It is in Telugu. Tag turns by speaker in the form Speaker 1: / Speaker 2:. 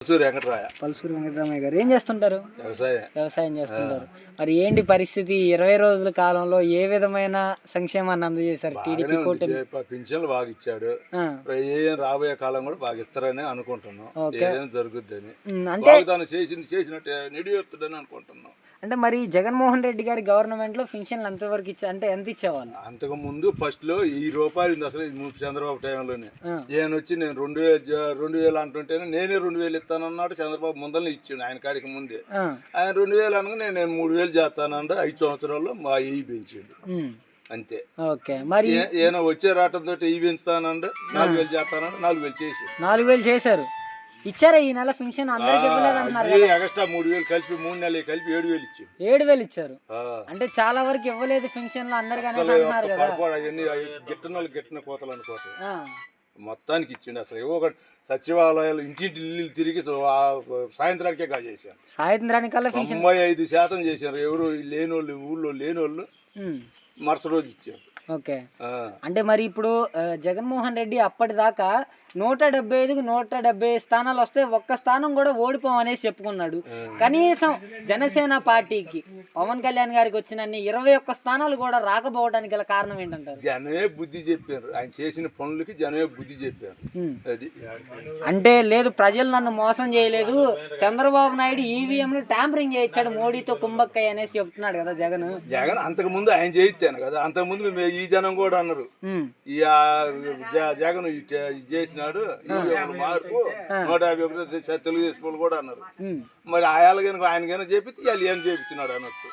Speaker 1: పల్సూరి వెంకటరామయ్య గారు ఏం చేస్తుంటారు? వ్యవసాయం చేస్తుంటారు. మరి ఏంటి పరిస్థితి? 20 రోజుల కాలంలో ఏ విధమైన సంక్షేమాన్ని అందజేశారు టీడీపీ కూటమి?
Speaker 2: పింఛన్లు బాగా ఇచ్చాడు. రాబోయే కాలం కూడా బాగా ఇస్తారని అనుకుంటున్నాం. ఏదైనా జరుగుద్దని
Speaker 1: అంటే
Speaker 2: తను చేసినట్టు నిడియొత్తుడని అనుకుంటున్నాం.
Speaker 1: అంటే మరి జగన్మోహన్ రెడ్డి గారి గవర్నమెంట్ లో పెన్షన్లు ఎంతవరకు అంటే ఎంత ఇచ్చేవాళ్ళు?
Speaker 2: అంతకు ముందు ఫస్ట్ లో ₹1,000 అసలు చంద్రబాబు టైంలోనే. ఈయన వచ్చి నేను 2,000 అంటుంటేనే నేనే 2,000 ఇస్తానన్నాడు. చంద్రబాబు ముందరనే ఇచ్చిండు ఆయన కాడికి ముందే. ఆయన 2,000 అనగా నేను 3,000 చేస్తానంటే 5 సంవత్సరాల్లో మా ఇవి పెంచిండు అంతే.
Speaker 1: ఓకే, మరి
Speaker 2: ఈయన వచ్చే రావటంతో ఇవి పెంచుతానంటే 4,000 చేస్తానంటే 4,000 చేసి
Speaker 1: 4,000 చేశారు. ఇచ్చారా ఈ నెల పెన్షన్? అందరికి ఇవ్వలేదన్నారు.
Speaker 2: ఎక్స్ట్రా 3,000 కలిపి 3 నెలలు కలిపి 7,000 ఇచ్చారు.
Speaker 1: 7,000 ఇచ్చారు. అంటే చాలా వరకు ఇవ్వలేదు పెన్షన్లు అందరికి అన్నారు కదా.
Speaker 2: అవన్నీ గిట్టన వాళ్ళు గిట్టన కోతలు అనుకోవటం మొత్తానికి ఇచ్చిండు. అసలు ఒక సచివాలయాలు ఇంటింటి ఇల్లు తిరిగి సాయంత్రానికే చేశారు.
Speaker 1: సాయంత్రానికల్లా
Speaker 2: 95% చేశారు. ఎవరు లేనోళ్ళు ఊళ్ళో లేనోళ్ళు మరుసటి రోజు ఇచ్చారు.
Speaker 1: ఓకే, అంటే మరి ఇప్పుడు జగన్మోహన్ రెడ్డి అప్పటిదాకా 175కి 170 స్థానాలు వస్తే ఒక్క స్థానం కూడా ఓడిపోమనేసి చెప్పుకున్నాడు. కనీసం జనసేన పార్టీకి పవన్ కళ్యాణ్ గారికి వచ్చినన్ని 21 స్థానాలు కూడా రాకపోవడానికి గల కారణం ఏంటంటారు?
Speaker 2: జనమే బుద్ధి చెప్పారు. ఆయన చేసిన పనులకి జనమే బుద్ధి చెప్పారు. అది
Speaker 1: అంటే లేదు, ప్రజలు నన్ను మోసం చేయలేదు, చంద్రబాబు నాయుడు ఈవీఎంలు ట్యాంపరింగ్ చేయించాడు మోడీతో కుంభక్కయ్య అనేసి చెప్తున్నాడు కదా జగన్.
Speaker 2: అంతకు ముందు ఆయన చేయిస్తాను కదా. అంతకు ముందు ఈ జనం కూడా అన్నారు జగన్ చేసినాడు మార్పు 151 తెలుగుదేశం కూడా అన్నారు. మరి ఆయన కనుక ఆయన చేపిస్తే వాళ్ళు ఏం చేపించినాడు అనొచ్చు.